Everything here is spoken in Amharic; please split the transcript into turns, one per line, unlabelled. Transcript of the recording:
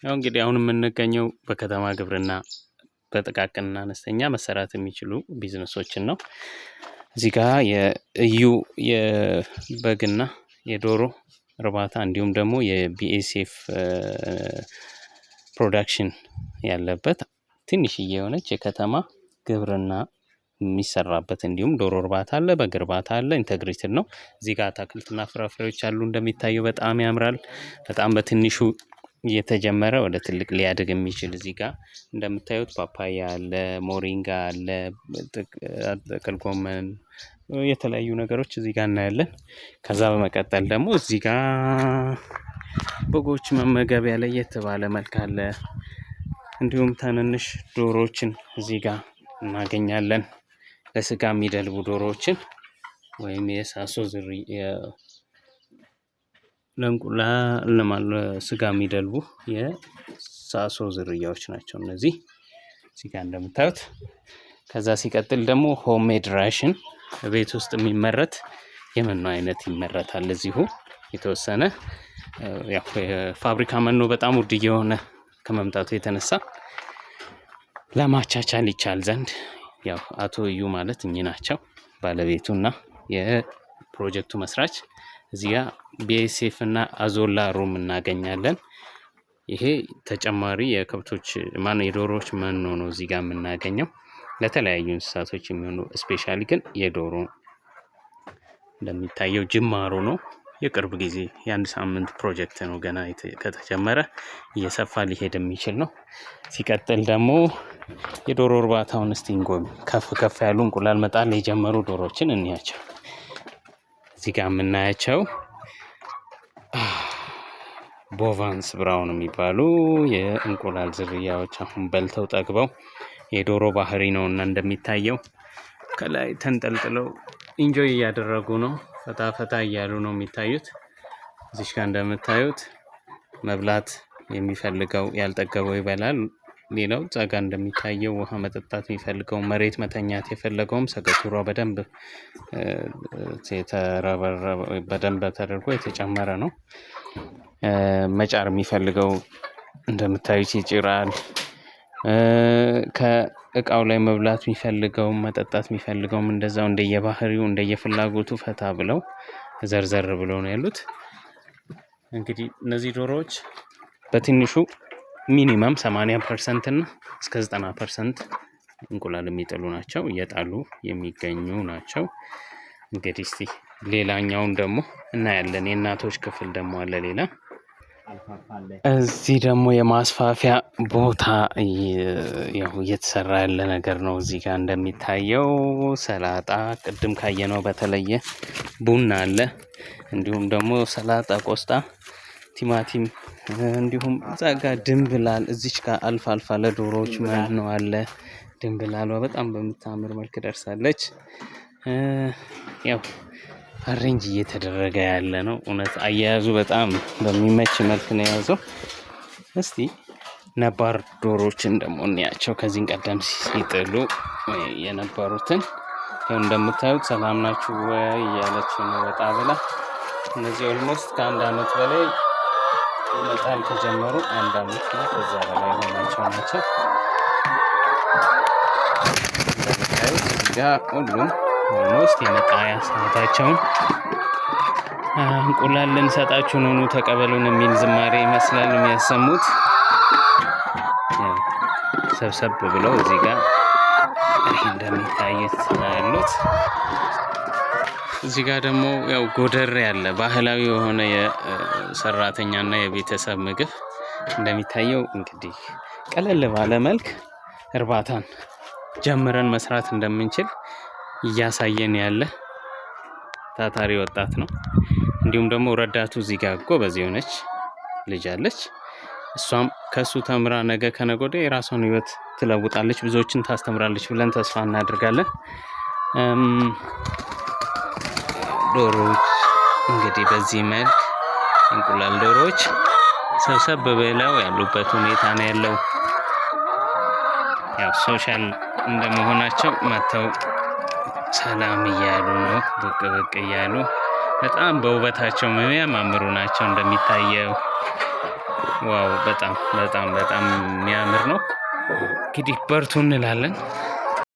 ያው እንግዲህ አሁን የምንገኘው በከተማ ግብርና በጥቃቅንና አነስተኛ መሰራት የሚችሉ ቢዝነሶችን ነው። እዚህ ጋር የእዩ የበግና የዶሮ እርባታ እንዲሁም ደግሞ የቢኤስኤፍ ፕሮዳክሽን ያለበት ትንሽዬ የሆነች የከተማ ግብርና የሚሰራበት እንዲሁም ዶሮ እርባታ አለ፣ በግ እርባታ አለ። ኢንተግሬትድ ነው። እዚህ ጋር አትክልትና ፍራፍሬዎች አሉ። እንደሚታየው በጣም ያምራል። በጣም በትንሹ እየተጀመረ ወደ ትልቅ ሊያድግ የሚችል እዚህ ጋር እንደምታዩት ፓፓያ አለ፣ ሞሪንጋ አለ፣ ጥቅል ጎመን፣ የተለያዩ ነገሮች እዚህ ጋር እናያለን። ከዛ በመቀጠል ደግሞ እዚህ ጋር በጎች መመገቢያ ለየት ባለ መልክ አለ። እንዲሁም ትንንሽ ዶሮዎችን እዚህ ጋር እናገኛለን። ለስጋ የሚደልቡ ዶሮዎችን ወይም የሳሶ ዝርያ ለእንቁላል ለስጋ የሚደልቡ የሳሶ ዝርያዎች ናቸው እነዚህ እዚህ ጋር እንደምታዩት። ከዛ ሲቀጥል ደግሞ ሆምሜድ ራሽን ቤት ውስጥ የሚመረት የመኖ አይነት ይመረታል። እዚሁ የተወሰነ ያው የፋብሪካ መኖ በጣም ውድ እየሆነ ከመምጣቱ የተነሳ ለማቻቻል ይቻል ዘንድ ያው አቶ እዩ ማለት እኚህ ናቸው ባለቤቱና የፕሮጀክቱ መስራች። እዚህ ጋር ቢኤስኤፍ እና አዞላ ሩም እናገኛለን። ይሄ ተጨማሪ የከብቶች የዶሮዎች መኖ ነው እዚህ ጋር የምናገኘው ለተለያዩ እንስሳቶች የሚሆኑ ስፔሻሊ ግን የዶሮ እንደሚታየው ጅማሮ ነው። የቅርብ ጊዜ የአንድ ሳምንት ፕሮጀክት ነው። ገና ከተጀመረ እየሰፋ ሊሄድ የሚችል ነው። ሲቀጥል ደግሞ የዶሮ እርባታውን እስቲ እንጎብኝ። ከፍ ያሉ እንቁላል መጣል የጀመሩ ዶሮዎችን እንያቸው። እዚህ ጋር የምናያቸው ቦቫንስ ብራውን የሚባሉ የእንቁላል ዝርያዎች አሁን በልተው ጠግበው የዶሮ ባህሪ ነውና እንደሚታየው ከላይ ተንጠልጥለው ኢንጆይ እያደረጉ ነው። ፈታ እያሉ ነው የሚታዩት። እዚህ ጋር እንደምታዩት መብላት የሚፈልገው ያልጠገበው ይበላል። ሌላው ጸጋ እንደሚታየው ውሃ መጠጣት የሚፈልገው መሬት መተኛት የፈለገውም ሰገቱሯ በደንብ ተደርጎ የተጨመረ ነው። መጫር የሚፈልገው እንደምታዩት ይጭራል። ከእቃው ላይ መብላት የሚፈልገው መጠጣት የሚፈልገውም እንደዛው እንደየባህሪው እንደየፍላጎቱ ፈታ ብለው ዘርዘር ብለው ነው ያሉት። እንግዲህ እነዚህ ዶሮዎች በትንሹ ሚኒመም 80% እና እስከ 90% እንቁላል የሚጥሉ ናቸው። እየጣሉ የሚገኙ ናቸው። እንግዲህ እስቲ ሌላኛውን ደግሞ እናያለን። የእናቶች ክፍል ደግሞ አለ ሌላ። እዚህ ደግሞ የማስፋፊያ ቦታ ያው እየተሰራ ያለ ነገር ነው። እዚህ ጋር እንደሚታየው ሰላጣ ቅድም ካየነው በተለየ ቡና አለ። እንዲሁም ደግሞ ሰላጣ፣ ቆስጣ፣ ቲማቲም እንዲሁም ጸጋ ድንብላል እዚች ጋር አልፋ ለዶሮዎች መኖ አለ። ድንብላሏ በጣም በምታምር መልክ ደርሳለች። ያው አሬንጅ እየተደረገ ያለ ነው። እውነት አያያዙ በጣም በሚመች መልክ ነው የያዘው። እስቲ ነባር ዶሮዎችን ደግሞ እንያቸው። ከዚህ ቀደም ሲጥሉ የነበሩትን ያው እንደምታዩት ሰላም ናችሁ ወይ እያለች ነው ወጣ ብላ። እነዚህ ኦልሞስት ከአንድ አመት በላይ መጣል ከጀመሩ አንድ አመት ነው ከዛ በላይ ሆናቸው ናቸው። እንደምታዩት እዚህ ጋር ሁሉም ኦልሞስት የመጣያ ሰዓታቸውን እንቁላል ልንሰጣችሁ ነው ኑ ተቀበሉን የሚል ዝማሬ ይመስላል የሚያሰሙት። ሰብሰብ ብለው እዚህ ጋር እንደሚታየት ያሉት። እዚህ ጋር ደግሞ ያው ጎደር ያለ ባህላዊ የሆነ የሰራተኛና የቤተሰብ ምግብ እንደሚታየው እንግዲህ ቀለል ባለ መልክ እርባታን ጀምረን መስራት እንደምንችል እያሳየን ያለ ታታሪ ወጣት ነው። እንዲሁም ደግሞ ረዳቱ እዚህ ጋር ጎበዝ የሆነች ልጅ አለች። እሷም ከሱ ተምራ ነገ ከነገ ወዲያ የራሷን ህይወት ትለውጣለች፣ ብዙዎችን ታስተምራለች ብለን ተስፋ እናደርጋለን። ዶሮዎች እንግዲህ በዚህ መልክ እንቁላል ዶሮዎች ሰብሰብ ብለው ያሉበት ሁኔታ ነው ያለው። ያው ሶሻል እንደመሆናቸው መተው ሰላም እያሉ ነው ብቅ እያሉ በጣም በውበታቸው የሚያማምሩ ናቸው። እንደሚታየው ዋው! በጣም በጣም በጣም የሚያምር ነው። እንግዲህ በርቱ እንላለን።